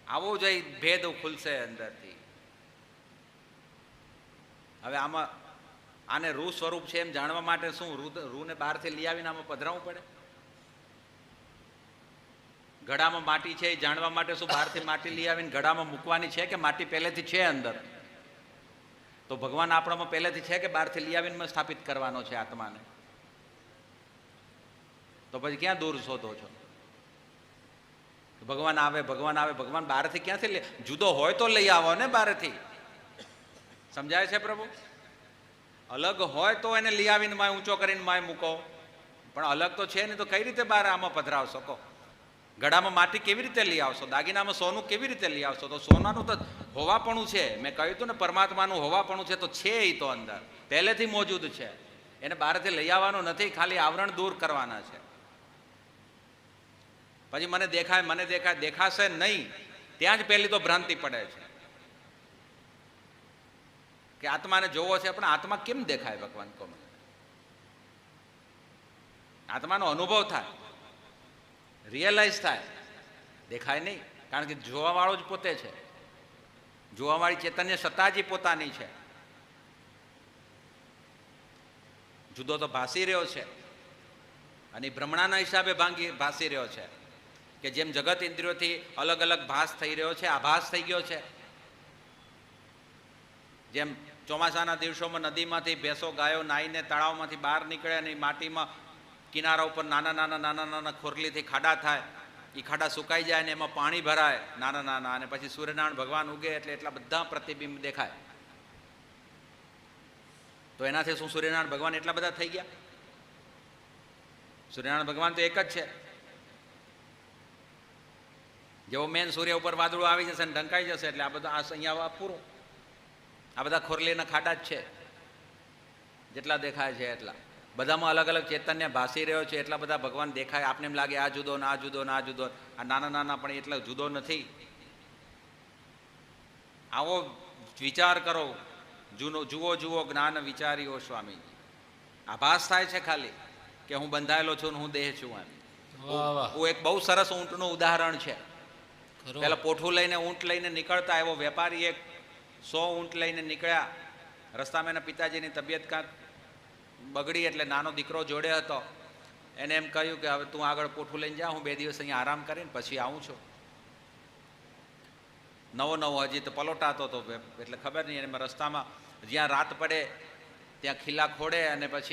આવો જ ભેદ ખુલશે અંદરથી. હવે આમાં આને રૂ સ્વરૂપ છે એમ જાણવા માટે શું રૂને બહારથી લઈ આવીને આમાં પધરાવવું પડે? ઘડામાં માટી છે એ જાણવા માટે શું બહારથી માટી લઈ આવીને ઘડામાં મૂકવાની છે કે માટી પહેલેથી છે અંદર? તો ભગવાન આપણામાં પહેલેથી છે કે બહારથી લઈ આવીને સ્થાપિત કરવાનો છે આત્માને? તો પછી ક્યાં દૂર શોધો છો? ભગવાન આવે ભગવાન આવે, ભગવાન બહારથી ક્યાંથી લે? જુદો હોય તો લઈ આવો ને બહારથી. સમજાય છે પ્રભુ? અલગ હોય તો એને લઈ આવીને માય ઊંચો કરીને માય મૂકો, પણ અલગ તો છે ને, તો કઈ રીતે બહાર આમાં પધરાવ શકો? ગળામાં માટી કેવી રીતે લઈ આવશો? દાગીનામાં સોનું કેવી રીતે લઈ આવશો? તો સોનાનું તો હોવાપણું છે. મેં કહ્યું હતું ને, પરમાત્માનું હોવાપણું છે તો છે એ તો અંદર પહેલેથી મોજૂદ છે. એને બહારથી લઈ આવવાનું નથી, ખાલી આવરણ દૂર કરવાના છે. પછી મને દેખાય દેખાશે નહીં, ત્યાં જ પહેલી તો ભ્રાંતિ પડે છે કે આત્માને જોવો છે, પણ આત્મા કેમ દેખાય? ભગવાન કહો, આત્માનો અનુભવ થાય, રિયલાઇઝ થાય, દેખાય નહીં. કારણ કે જોવાવાળો જ પોતે છે. જોવાવાળી ચેતન્ય સત્તા જ પોતાની છે. જુદો તો ભાસી રહ્યો છે, અને ભ્રમણાના હિસાબે ભાસી રહ્યો છે. કે જેમ જગત ઇન્દ્રિયોથી અલગ અલગ ભાસ થઈ રહ્યો છે, આભાસ થઈ ગયો છે. જેમ ચોમાસાના દિવસોમાં નદીમાંથી ભેંસો ગાયો નાહીને તળાવમાંથી બહાર નીકળે અને માટીમાં કિનારા ઉપર નાના ખોરલીથી ખાડા થાય, એ ખાડા સુકાઈ જાય ને એમાં પાણી ભરાય નાના, અને પછી સૂર્યનારાયણ ભગવાન ઉગે એટલે એટલા બધા પ્રતિબિંબ દેખાય. તો એનાથી શું સૂર્યનારાયણ ભગવાન એટલા બધા થઈ ગયા? સૂર્યનારાયણ ભગવાન તો એક જ છે. જેવો મેન સૂર્ય ઉપર વાદળો આવી જશે ને ઢંકાઈ જશે એટલે આ બધા અહીંયા પૂરું. આ બધા ખોરલીના ખાડા જ છે, જેટલા દેખાય છે એટલા. બધામાં અલગ અલગ ચૈતન્ય ભાસી રહ્યો છે, એટલા બધા ભગવાન દેખાય. આપને એમ લાગે આ જુદો ને આ જુદો ને આ જુદો. આ નાના પણ એટલા જુદો નથી. આવો વિચાર કરો. જુઓ જ્ઞાન વિચાર્યો સ્વામીજી. આભાસ થાય છે ખાલી કે હું બંધાયેલો છું ને હું દેહ છું. એમ હું એક બહુ સરસ ઊંટનું ઉદાહરણ છે. પેલા પોઠું લઈને ઊંટ લઈને નીકળતા, એવો વેપારી એક 100 ઊંટ લઈને નીકળ્યા. રસ્તામાં એના પિતાજીની તબિયત કાંક બગડી એટલે નાનો દીકરો જોડે હતો. એને એમ કહ્યું કે હવે તું આગળ પોઠું લઈને જા, હું 2 દિવસ અહીંયા આરામ કરીને પછી આવું છું. નવો હજી તો પલોટાતો હતો એટલે ખબર નહીં. એમાં રસ્તામાં જ્યાં રાત પડે ત્યાં ખીલા ખોડે અને પછી